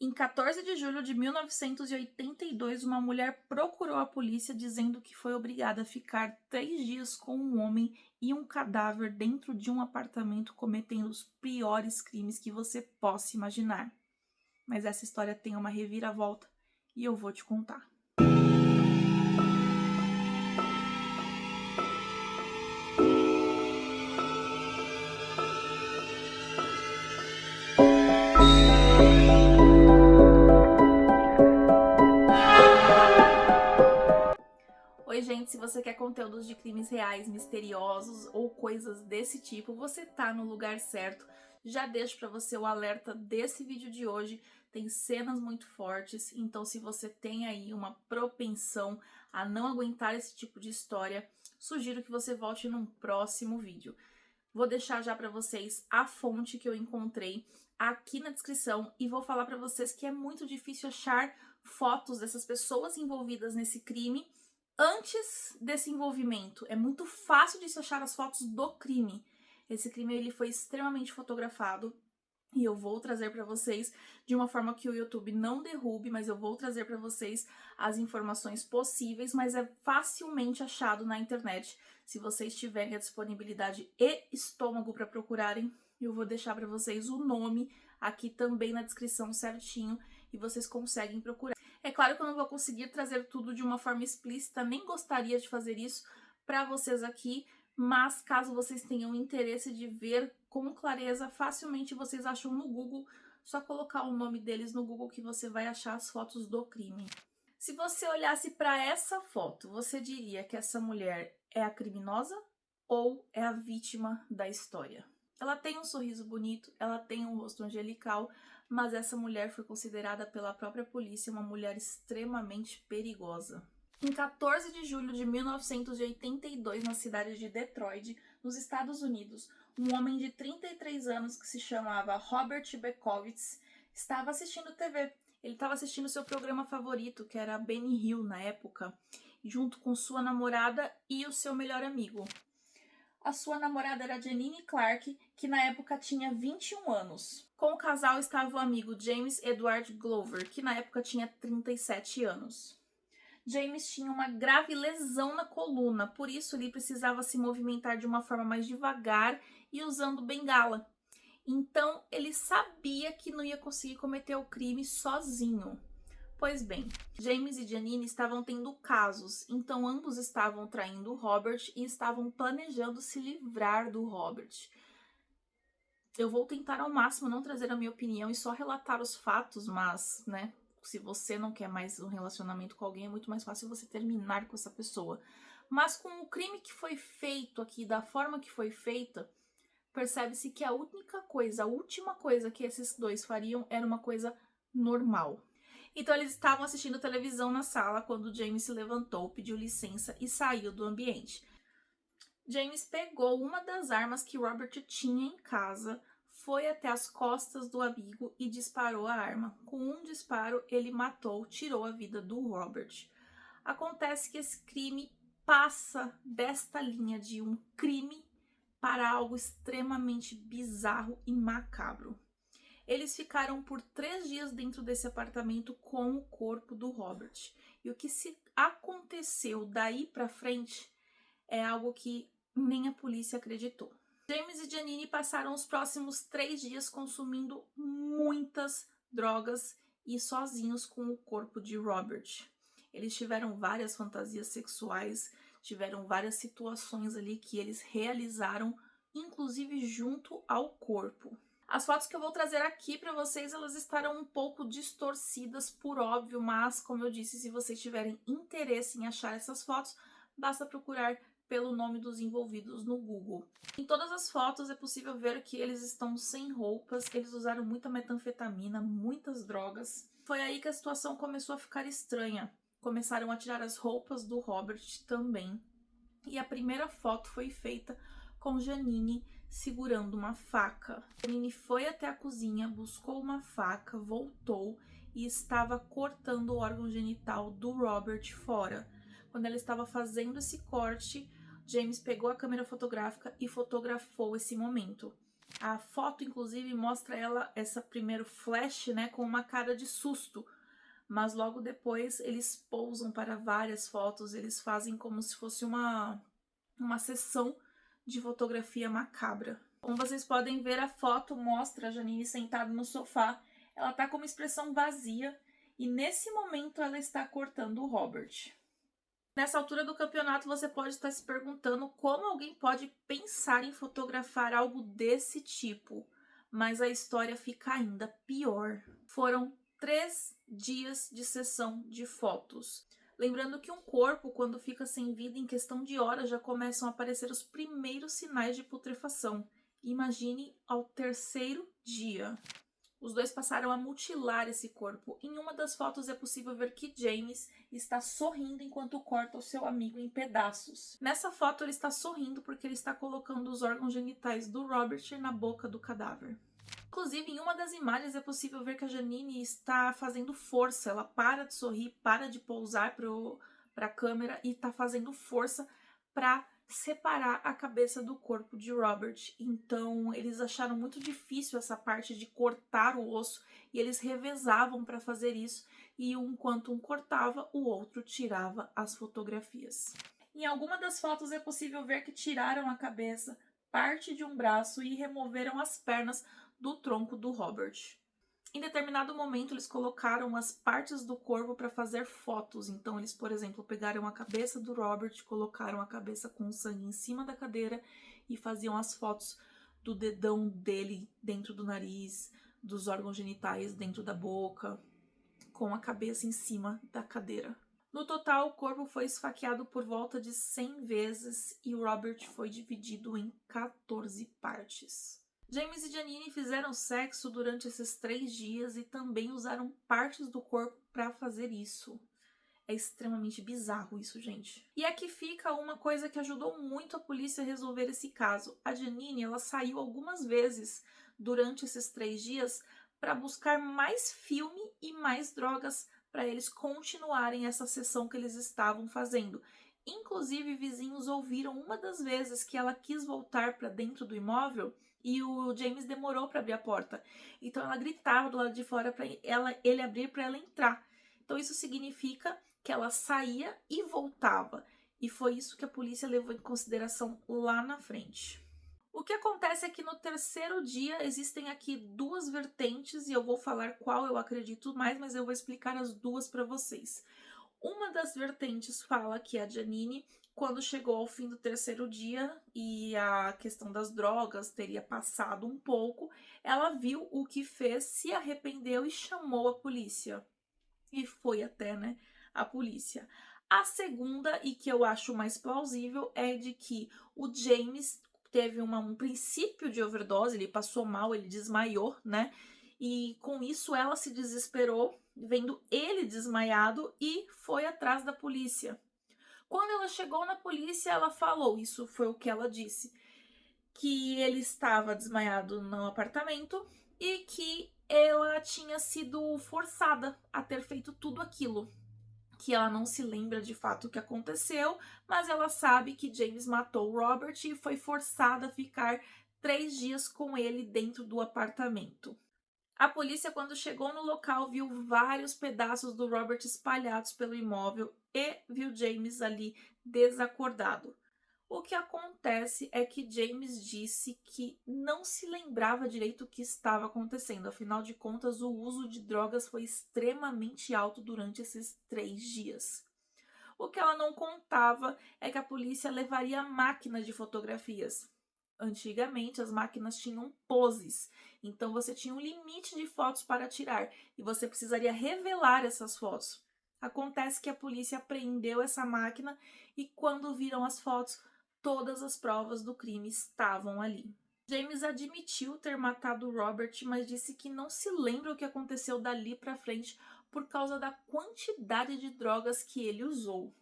Em 14 de julho de 1982, uma mulher procurou a polícia dizendo que foi obrigada a ficar 3 dias com um homem e um cadáver dentro de um apartamento cometendo os piores crimes que você possa imaginar. Mas essa história tem uma reviravolta e eu vou te contar. Oi gente, se você quer conteúdos de crimes reais, misteriosos ou coisas desse tipo, você tá no lugar certo. Já deixo para você o alerta desse vídeo de hoje, tem cenas muito fortes, então se você tem aí uma propensão a não aguentar esse tipo de história, sugiro que você volte num próximo vídeo. Vou deixar já para vocês a fonte que eu encontrei aqui na descrição e vou falar para vocês que é muito difícil achar fotos dessas pessoas envolvidas nesse crime antes desse envolvimento. É muito fácil de se achar as fotos do crime. Esse crime ele foi extremamente fotografado e eu vou trazer para vocês de uma forma que o YouTube não derrube, mas eu vou trazer para vocês as informações possíveis, mas é facilmente achado na internet. Se vocês tiverem a disponibilidade e estômago para procurarem, eu vou deixar para vocês o nome aqui também na descrição certinho e vocês conseguem procurar. É claro que eu não vou conseguir trazer tudo de uma forma explícita, nem gostaria de fazer isso para vocês aqui, mas caso vocês tenham interesse de ver com clareza, facilmente vocês acham no Google, só colocar o nome deles no Google que você vai achar as fotos do crime. Se você olhasse para essa foto, você diria que essa mulher é a criminosa ou é a vítima da história? Ela tem um sorriso bonito, ela tem um rosto angelical, mas essa mulher foi considerada pela própria polícia uma mulher extremamente perigosa. Em 14 de julho de 1982, na cidade de Detroit, nos Estados Unidos, um homem de 33 anos que se chamava Robert Bekowitz estava assistindo TV. Ele estava assistindo seu programa favorito, que era Benny Hill na época, junto com sua namorada e o seu melhor amigo. A sua namorada era Janine Clark, que na época tinha 21 anos. Com o casal estava o amigo James Edward Glover, que na época tinha 37 anos. James tinha uma grave lesão na coluna, por isso ele precisava se movimentar de uma forma mais devagar e usando bengala. Então ele sabia que não ia conseguir cometer o crime sozinho. Pois bem, James e Janine estavam tendo casos, então ambos estavam traindo o Robert e estavam planejando se livrar do Robert. Eu vou tentar ao máximo não trazer a minha opinião e só relatar os fatos, mas, né, se você não quer mais um relacionamento com alguém, é muito mais fácil você terminar com essa pessoa. Mas com o crime que foi feito aqui, da forma que foi feita, percebe-se que a última coisa que esses dois fariam era uma coisa normal. Então eles estavam assistindo televisão na sala quando James se levantou, pediu licença e saiu do ambiente. James pegou uma das armas que Robert tinha em casa, foi até as costas do amigo e disparou a arma. Com um disparo, ele tirou a vida do Robert. Acontece que esse crime passa desta linha de um crime para algo extremamente bizarro e macabro. Eles ficaram por 3 dias dentro desse apartamento com o corpo do Robert. E o que se aconteceu daí para frente é algo que nem a polícia acreditou. James e Janine passaram os próximos 3 dias consumindo muitas drogas e sozinhos com o corpo de Robert. Eles tiveram várias fantasias sexuais, tiveram várias situações ali que eles realizaram, inclusive junto ao corpo. As fotos que eu vou trazer aqui para vocês, elas estarão um pouco distorcidas, por óbvio, mas, como eu disse, se vocês tiverem interesse em achar essas fotos, basta procurar pelo nome dos envolvidos no Google. Em todas as fotos é possível ver que eles estão sem roupas, eles usaram muita metanfetamina, muitas drogas. Foi aí que a situação começou a ficar estranha. Começaram a tirar as roupas do Robert também. E a primeira foto foi feita com Janine segurando uma faca. Janine foi até a cozinha, buscou uma faca, voltou e estava cortando o órgão genital do Robert fora. Quando ela estava fazendo esse corte, James pegou a câmera fotográfica e fotografou esse momento. A foto, inclusive, mostra ela, essa primeiro flash, né, com uma cara de susto. Mas logo depois eles pousam para várias fotos, eles fazem como se fosse uma sessão de fotografia macabra. Como vocês podem ver, a foto mostra a Janine sentada no sofá. Ela tá com uma expressão vazia e nesse momento ela está cortando o Robert. Nessa altura do campeonato você pode estar se perguntando como alguém pode pensar em fotografar algo desse tipo, mas a história fica ainda pior. Foram 3 dias de sessão de fotos. Lembrando que um corpo, quando fica sem vida, em questão de horas já começam a aparecer os primeiros sinais de putrefação. Imagine ao 3º dia. Os dois passaram a mutilar esse corpo. Em uma das fotos é possível ver que James está sorrindo enquanto corta o seu amigo em pedaços. Nessa foto ele está sorrindo porque ele está colocando os órgãos genitais do Robert na boca do cadáver. Inclusive, em uma das imagens é possível ver que a Janine está fazendo força. Ela para de sorrir, para de pousar para a câmera e está fazendo força para separar a cabeça do corpo de Robert. Então, eles acharam muito difícil essa parte de cortar o osso e eles revezavam para fazer isso. E enquanto um cortava, o outro tirava as fotografias. Em alguma das fotos é possível ver que tiraram a cabeça, parte de um braço e removeram as pernas do tronco do Robert. Em determinado momento, eles colocaram as partes do corpo para fazer fotos. Então, eles, por exemplo, pegaram a cabeça do Robert, colocaram a cabeça com sangue em cima da cadeira e faziam as fotos do dedão dele dentro do nariz, dos órgãos genitais dentro da boca, com a cabeça em cima da cadeira. No total, o corpo foi esfaqueado por volta de 100 vezes e o Robert foi dividido em 14 partes. James e Janine fizeram sexo durante esses 3 dias e também usaram partes do corpo para fazer isso. É extremamente bizarro isso, gente. E aqui fica uma coisa que ajudou muito a polícia a resolver esse caso. A Janine, ela saiu algumas vezes durante esses 3 dias para buscar mais filme e mais drogas para eles continuarem essa sessão que eles estavam fazendo. Inclusive, vizinhos ouviram uma das vezes que ela quis voltar para dentro do imóvel e o James demorou para abrir a porta. Então ela gritava do lado de fora para ele abrir para ela entrar. Então isso significa que ela saía e voltava. E foi isso que a polícia levou em consideração lá na frente. O que acontece é que no 3º dia existem aqui 2 vertentes e eu vou falar qual eu acredito mais, mas eu vou explicar as 2 para vocês. Uma das vertentes fala que a Janine, quando chegou ao fim do 3º dia e a questão das drogas teria passado um pouco, ela viu o que fez, se arrependeu e chamou a polícia. E foi até, a polícia. A segunda, e que eu acho mais plausível, é de que o James teve um princípio de overdose, ele passou mal, ele desmaiou, E com isso ela se desesperou, vendo ele desmaiado e foi atrás da polícia. Quando ela chegou na polícia, ela falou, isso foi o que ela disse, que ele estava desmaiado no apartamento e que ela tinha sido forçada a ter feito tudo aquilo. Que ela não se lembra de fato o que aconteceu, mas ela sabe que James matou Robert e foi forçada a ficar 3 dias com ele dentro do apartamento. A polícia, quando chegou no local, viu vários pedaços do Robert espalhados pelo imóvel e viu James ali desacordado. O que acontece é que James disse que não se lembrava direito o que estava acontecendo. Afinal de contas, o uso de drogas foi extremamente alto durante esses 3 dias. O que ela não contava é que a polícia levaria a máquina de fotografias. Antigamente, as máquinas tinham poses, então você tinha um limite de fotos para tirar e você precisaria revelar essas fotos. Acontece que a polícia apreendeu essa máquina e quando viram as fotos, todas as provas do crime estavam ali. James admitiu ter matado Robert, mas disse que não se lembra o que aconteceu dali para frente por causa da quantidade de drogas que ele usou.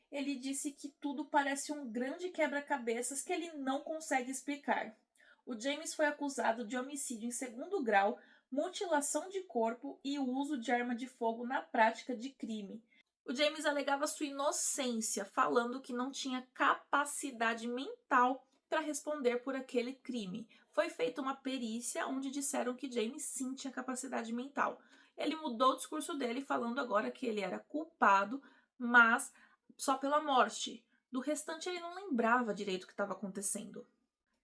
Ele disse que tudo parece um grande quebra-cabeças que ele não consegue explicar. O James foi acusado de homicídio em 2º grau, mutilação de corpo e o uso de arma de fogo na prática de crime. O James alegava sua inocência, falando que não tinha capacidade mental para responder por aquele crime. Foi feita uma perícia onde disseram que James sim tinha capacidade mental. Ele mudou o discurso dele, falando agora que ele era culpado, mas só pela morte. Do restante ele não lembrava direito o que estava acontecendo.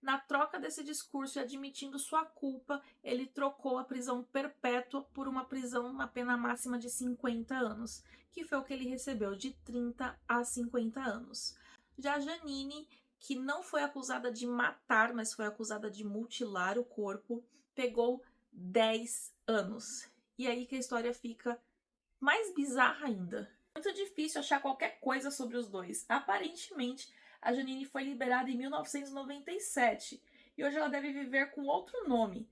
Na troca desse discurso e admitindo sua culpa, ele trocou a prisão perpétua por uma pena máxima de 50 anos, que foi o que ele recebeu, de 30 a 50 anos. Já Janine, que não foi acusada de matar, mas foi acusada de mutilar o corpo, pegou 10 anos. E aí que a história fica mais bizarra ainda. Muito difícil achar qualquer coisa sobre os dois. Aparentemente, a Janine foi liberada em 1997 e hoje ela deve viver com outro nome.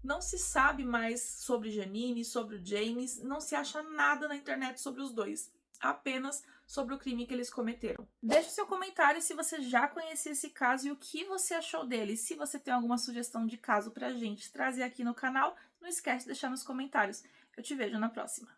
Não se sabe mais sobre Janine, sobre o James, não se acha nada na internet sobre os dois, apenas sobre o crime que eles cometeram. Deixe seu comentário se você já conhecia esse caso e o que você achou dele. Se você tem alguma sugestão de caso pra gente trazer aqui no canal, não esquece de deixar nos comentários. Eu te vejo na próxima.